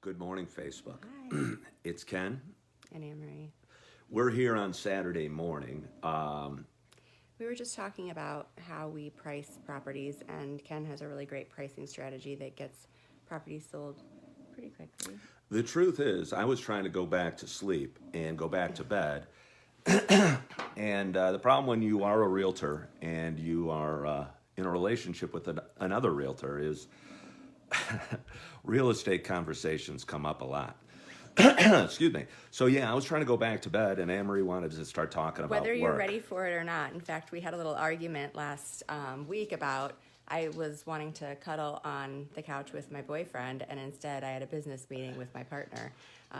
Good morning, Facebook. Hi. It's Ken. And Anne-Marie. We're here on Saturday morning. We were just talking about how we price properties, and Ken has a really great pricing strategy that gets properties sold pretty quickly. The truth is, I was trying to go back to sleep and go back to bed. And the problem when you are a realtor and you are in a relationship with another realtor is real estate conversations come up a lot. Excuse me. So yeah, I was trying to go back to bed, and Anne-Marie wanted to start talking about Whether you're work. ready for it or not. In fact, we had a little argument last week about I was wanting to cuddle on the couch with my boyfriend, and instead I had a business meeting with my partner.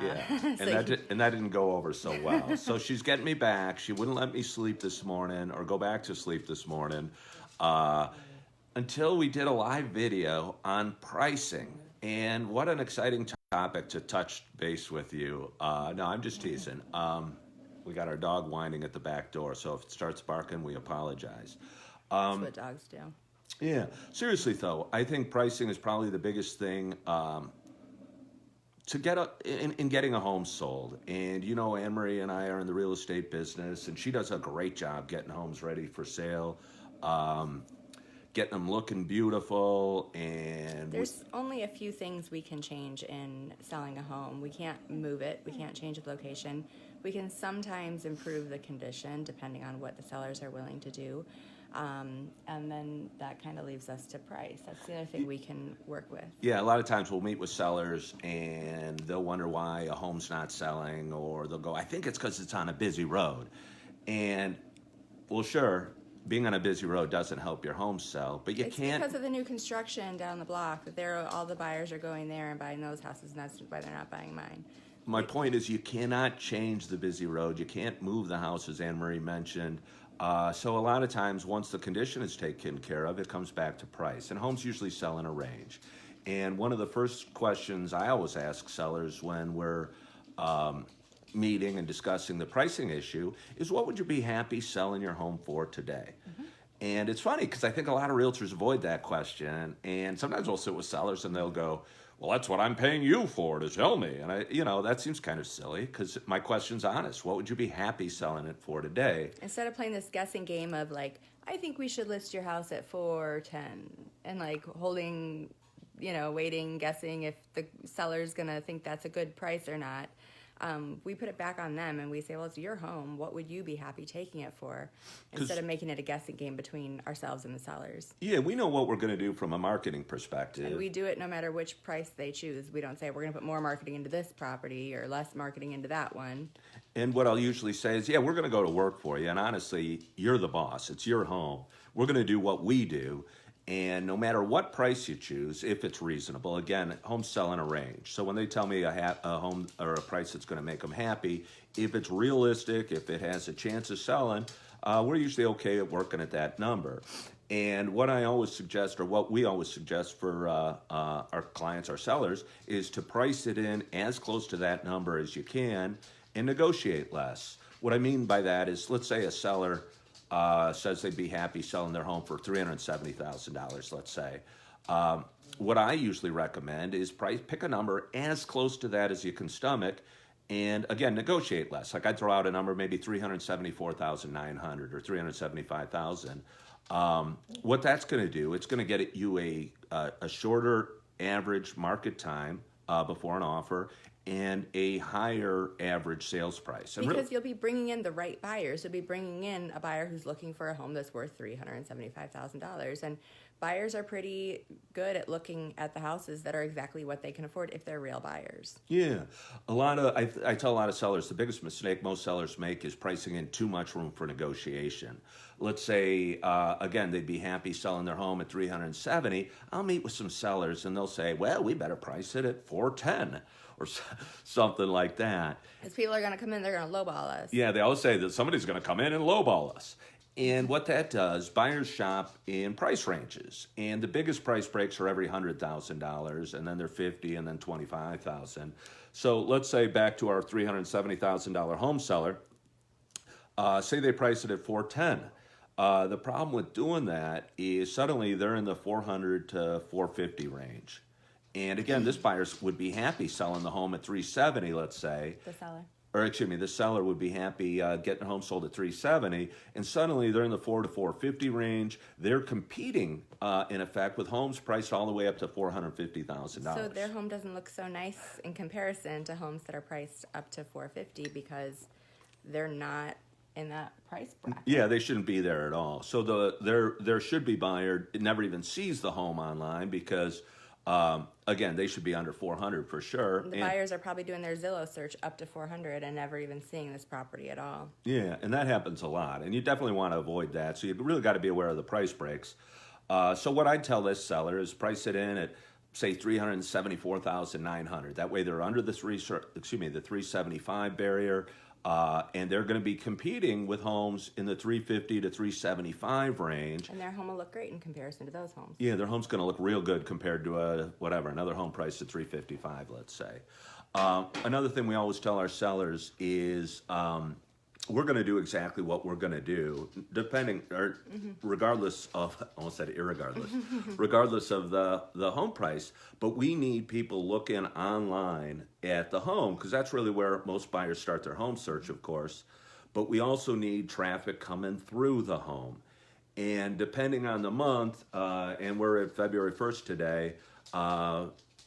Yeah, and so that didn't go over so well. So she's getting me back. She wouldn't let me sleep this morning or go back to sleep this morning until we did a live video on pricing. And what an exciting topic to touch base with you. No, I'm just teasing. We got our dog whining at the back door, so if it starts barking, we apologize. That's what dogs do. Yeah, seriously though, I think pricing is probably the biggest thing to get in getting a home sold. And you know, Anne Marie and I are in the real estate business, and she does a great job getting homes ready for sale, getting them looking beautiful. And There's only a few things we can change in selling a home. We can't move it. We can't change the location. We can sometimes improve the condition depending on what the sellers are willing to do. And then that kind of leaves us to price. That's the other thing we can work with. Yeah, a lot of times we'll meet with sellers and they'll wonder why a home's not selling, or they'll go, I think it's because it's on a busy road. And, well, sure, being on a busy road doesn't help your home sell, but It's can't. because of the new construction down the block that all the buyers are going there and buying those houses, and that's why they're not buying mine. My point is, you cannot change the busy road. You can't move the house, as Anne Marie mentioned. So a lot of times, once the condition is taken care of, it comes back to price. And homes usually sell in a range. And one of the first questions I always ask sellers when we're meeting and discussing the pricing issue is, what would you be happy selling your home for today? Mm-hmm. And it's funny because I think a lot of realtors avoid that question. And sometimes we'll sit with sellers and they'll go, well, that's what I'm paying you for to tell me. And that seems kind of silly because my question's honest. What would you be happy selling it for today? Instead of playing this guessing game of like, I think we should list your house at 410 and like holding, waiting, guessing if the seller's going to think that's a good price or not. We put it back on them and we say, well, it's your home. What would you be happy taking it for? Instead of making it a guessing game between ourselves and the sellers. Yeah, we know what we're going to do from a marketing perspective. And we do it no matter which price they choose. We don't say we're going to put more marketing into this property or less marketing into that one. And what I'll usually say is, yeah, we're going to go to work for you. And honestly, you're the boss. It's your home. We're going to do what we do. And no matter what price you choose, if it's reasonable, again, homes sell in a range. So when they tell me a home or a price that's going to make them happy, if it's realistic, if it has a chance of selling, we're usually okay at working at that number. And what I always suggest, or what we always suggest for our clients, our sellers, is to price it in as close to that number as you can and negotiate less. What I mean by that is, let's say a seller says they'd be happy selling their home for $370,000, let's say. What I usually recommend is pick a number as close to that as you can stomach, and again, negotiate less. Like I'd throw out a number, maybe $374,900 or $375,000. What that's going to do, it's going to get you a shorter average market time before an offer, and a higher average sales price. And because you'll be bringing in the right buyers. You'll be bringing in a buyer who's looking for a home that's worth $375,000. And buyers are pretty good at looking at the houses that are exactly what they can afford if they're real buyers. Yeah. I tell a lot of sellers, the biggest mistake most sellers make is pricing in too much room for negotiation. Let's say, again, they'd be happy selling their home at $370,000. I'll meet with some sellers and they'll say, well, we better price it at $410,000. Or something like that. Because people are going to come in, they're going to lowball us. Yeah, they always say that somebody's going to come in and lowball us. And what that does, buyers shop in price ranges. And the biggest price breaks are every $100,000, and then they're $50,000 and then $25,000. So let's say back to our $370,000 home seller, say they price it at $410,000. The problem with doing that is suddenly they're in the $400 to $450,000 range. And again, this buyer would be happy selling the home at 370, let's say, The seller. or excuse me, the seller would be happy getting the home sold at 370, and suddenly they're in the 4 to 450 range. They're competing, in effect, with homes priced all the way up to $450,000. So their home doesn't look so nice in comparison to homes that are priced up to 450 because they're not in that price bracket. Yeah, they shouldn't be there at all. So there should be buyer never even sees the home online because again, they should be under 400 for sure. The buyers are probably doing their Zillow search up to 400 and never even seeing this property at all. Yeah, and that happens a lot, and you definitely want to avoid that. So you really got to be aware of the price breaks. So what I'd tell this seller is price it in at say 374,900. That way they're under the 375 barrier. And they're going to be competing with homes in the 350 to 375 range. And their home will look great in comparison to those homes. Yeah, their home's going to look real good compared to another home price at 355, let's say. Another thing we always tell our sellers is we're going to do exactly what we're going to do, regardless of, I almost said irregardless, regardless of the home price. But we need people looking online at the home because that's really where most buyers start their home search, of course. But we also need traffic coming through the home. And depending on the month, and we're at February 1st today,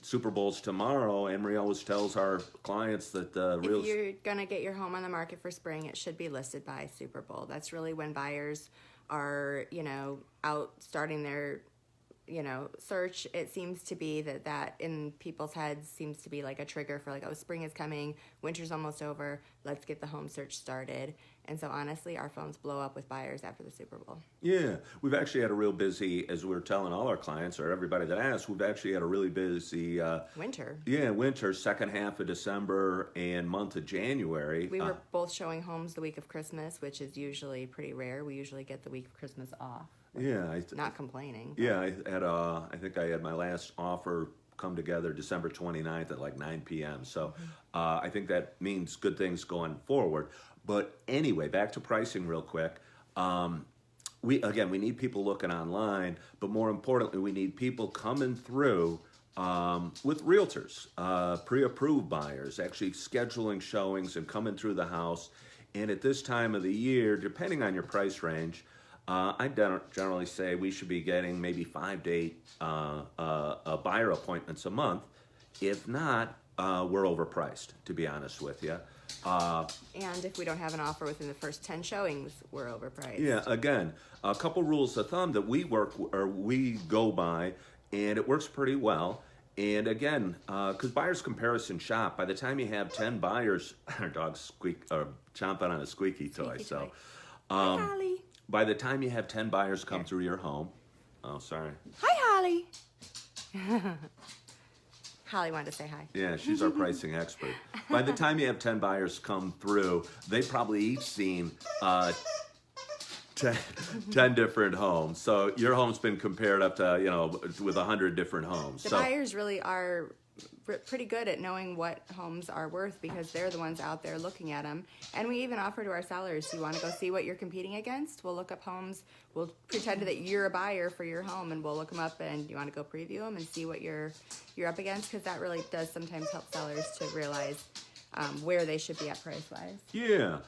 Super Bowl's tomorrow. Anne-Marie always tells our clients that if you're going to get your home on the market for spring, it should be listed by Super Bowl. That's really when buyers are, out starting their, search. It seems to be that in people's heads seems to be like a trigger for like, oh, spring is coming, winter's almost over, let's get the home search started. And so honestly, our phones blow up with buyers after the Super Bowl. Yeah, we've actually had a real busy, as we were telling all our clients or everybody that asked, we've actually had a really busy winter. Yeah, winter, second half of December and month of January. We were both showing homes the week of Christmas, which is usually pretty rare. We usually get the week of Christmas off. Yeah, not complaining. Yeah, I think I had my last offer come together December 29th at like 9 p.m. So I think that means good things going forward. But anyway, back to pricing real quick. We need people looking online, but more importantly, we need people coming through with realtors, pre-approved buyers, actually scheduling showings and coming through the house. And at this time of the year, depending on your price range, I generally say we should be getting maybe 5 to 8 buyer appointments a month. If not, we're overpriced, to be honest with you. And if we don't have an offer within the first 10 showings, we're overpriced. Yeah, again, a couple rules of thumb that we go by, and it works pretty well. And again, because buyers comparison shop, by the time you have 10 buyers, our dog's chomping on a squeaky toy. So, Hi, Holly. By the time you have 10 buyers come through your home, oh, sorry. Hi, Holly. Holly wanted to say hi. Yeah, she's our pricing expert. By the time you have 10 buyers come through, they've probably each seen 10 different homes. So your home's been compared up to, with 100 different homes. The buyers really are pretty good at knowing what homes are worth because they're the ones out there looking at them. And we even offer to our sellers, you want to go see what you're competing against? We'll look up homes. We'll pretend that you're a buyer for your home, and we'll look them up, and you want to go preview them and see what you're up against, because that really does sometimes help sellers to realize where they should be at price-wise. Yeah.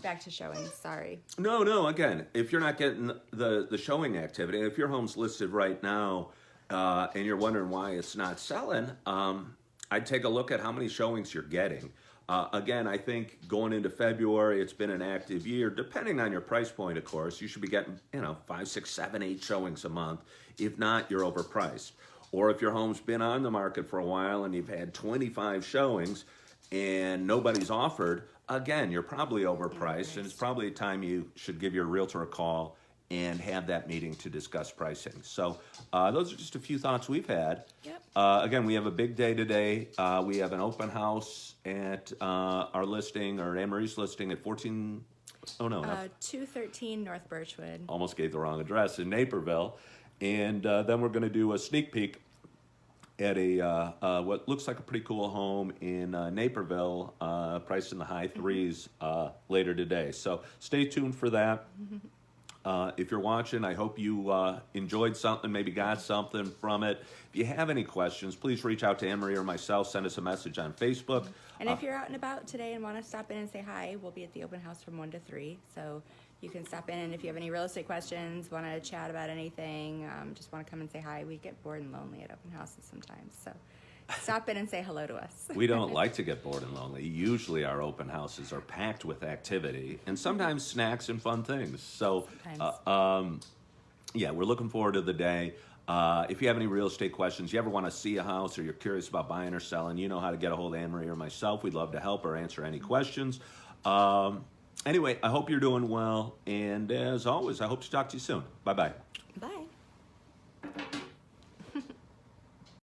Back to showings, sorry. No, again, if you're not getting the showing activity, if your home's listed right now, and you're wondering why it's not selling, I'd take a look at how many showings you're getting. Again, I think going into February, it's been an active year. Depending on your price point, of course, you should be getting 5, 6, 7, 8 showings a month. If not, you're overpriced. Or if your home's been on the market for a while and you've had 25 showings and nobody's offered, again, you're probably overpriced, and it's probably a time you should give your realtor a call and have that meeting to discuss pricing. So those are just a few thoughts we've had. Yep. Again, we have a big day today. We have an open house at our listing, or Anne-Marie's listing at 213 North Birchwood. Almost gave the wrong address, in Naperville. And then we're going to do a sneak peek at what looks like a pretty cool home in Naperville, priced in the high threes later today. So stay tuned for that. If you're watching, I hope you enjoyed something, maybe got something from it. If you have any questions, please reach out to Anne-Marie or myself. Send us a message on Facebook. And if you're out and about today and want to stop in and say hi, we'll be at the open house from 1 to 3. So you can stop in, and if you have any real estate questions, want to chat about anything, just want to come and say hi. We get bored and lonely at open houses sometimes. So stop in and say hello to us. We don't like to get bored and lonely. Usually our open houses are packed with activity and sometimes snacks and fun things. So, yeah, we're looking forward to the day. If you have any real estate questions, you ever want to see a house, or you're curious about buying or selling, you know how to get a hold of Anne-Marie or myself. We'd love to help or answer any questions. Anyway, I hope you're doing well. And as always, I hope to talk to you soon. Bye-bye.